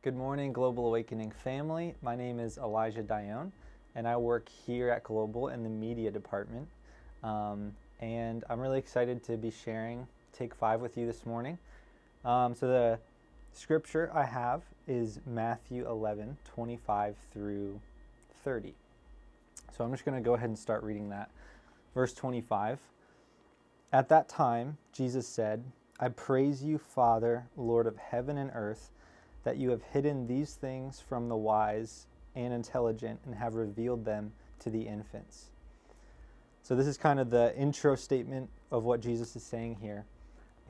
Good morning, Global Awakening family. My name is Elijah Dionne, and I work here at Global in the media department. And I'm really excited to be sharing Take 5 with you this morning. So the scripture I have is Matthew 11:25 through 30. So I'm just going to go ahead and start reading that. Verse 25. At that time, Jesus said, I praise you, Father, Lord of heaven and earth, that you have hidden these things from the wise and intelligent and have revealed them to the infants. So this is kind of the intro statement of what Jesus is saying here.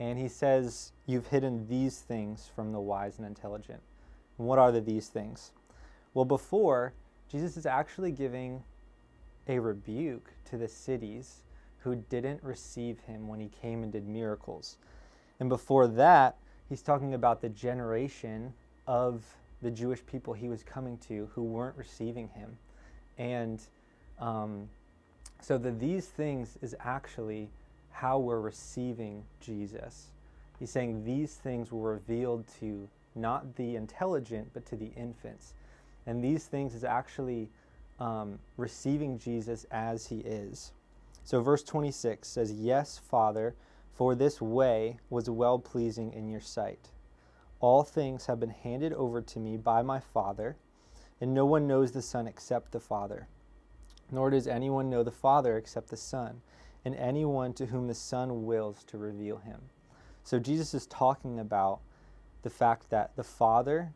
And he says, you've hidden these things from the wise and intelligent. And what are these things? Well, before, Jesus is actually giving a rebuke to the cities who didn't receive him when he came and did miracles. And before that, he's talking about the generation of the Jewish people he was coming to who weren't receiving him. And so these things is actually how we're receiving Jesus. He's saying these things were revealed to not the intelligent, but to the infants. And these things is actually receiving Jesus as he is. So verse 26 says, Yes, Father, for this way was well-pleasing in your sight. All things have been handed over to me by my Father, and no one knows the Son except the Father. Nor does anyone know the Father except the Son, and anyone to whom the Son wills to reveal him. So Jesus is talking about the fact that the Father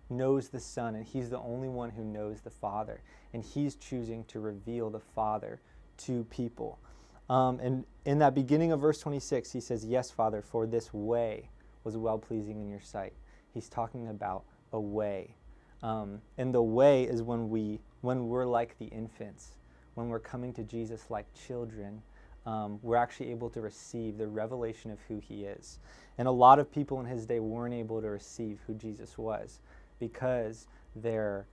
knows the Son, and he's the only one who knows the Father, and he's choosing to reveal the Father to people. And in that beginning of verse 26, he says, Yes, Father, for this way was well-pleasing in your sight. He's talking about a way. And the way is when we're like the infants, when we're coming to Jesus like children, we're actually able to receive the revelation of who he is. And a lot of people in his day weren't able to receive who Jesus was because their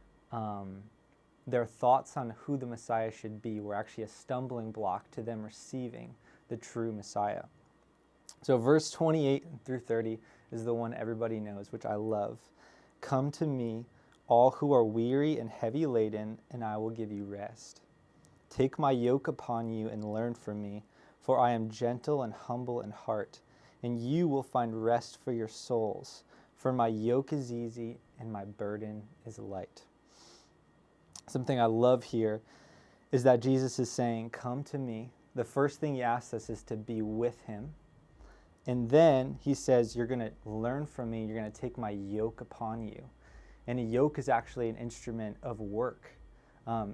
thoughts on who the Messiah should be were actually a stumbling block to them receiving the true Messiah. So verse 28 through 30 is the one everybody knows, which I love. Come to me, all who are weary and heavy laden, and I will give you rest. Take my yoke upon you and learn from me, for I am gentle and humble in heart, and you will find rest for your souls. For my yoke is easy and my burden is light. Something I love here is that Jesus is saying, come to me. The first thing he asks us is to be with him. And then he says, you're going to learn from me. You're going to take my yoke upon you. And a yoke is actually an instrument of work.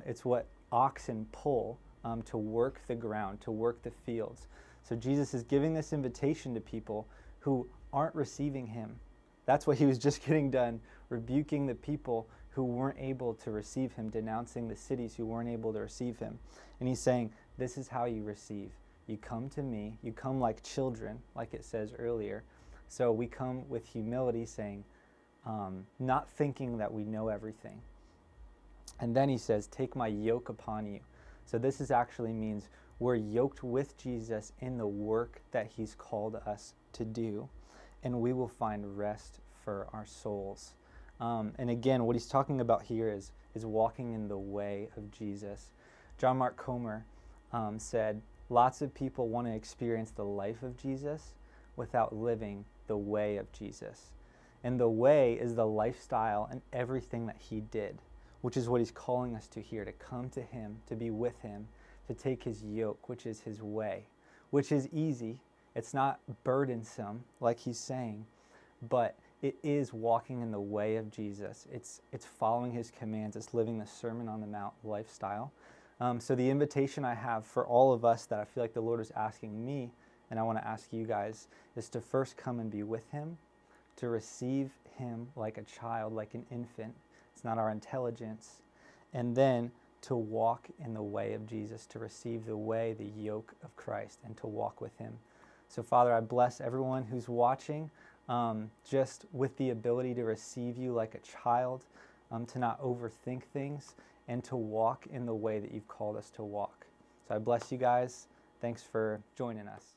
It's what oxen pull to work the ground, to work the fields. So Jesus is giving this invitation to people who aren't receiving him. That's what he was just getting done, rebuking the people who weren't able to receive him, denouncing the cities who weren't able to receive him. And he's saying, this is how you receive. You come to me, you come like children, like it says earlier. So we come with humility, saying, not thinking that we know everything. And then he says, take my yoke upon you. So this actually means we're yoked with Jesus in the work that he's called us to do. And we will find rest for our souls. And again, what he's talking about here is walking in the way of Jesus. John Mark Comer said, lots of people want to experience the life of Jesus without living the way of Jesus. And the way is the lifestyle and everything that he did, which is what he's calling us to here, to come to him, to be with him, to take his yoke, which is his way, which is easy. It's not burdensome, like he's saying, but it is walking in the way of Jesus. It's following his commands. It's living the Sermon on the Mount lifestyle. So the invitation I have for all of us that I feel like the Lord is asking me, and I want to ask you guys, is to first come and be with him, to receive him like a child, like an infant. It's not our intelligence. And then to walk in the way of Jesus, to receive the way, the yoke of Christ, and to walk with him. So Father, I bless everyone who's watching, just with the ability to receive you like a child, to not overthink things, and to walk in the way that you've called us to walk. So I bless you guys. Thanks for joining us.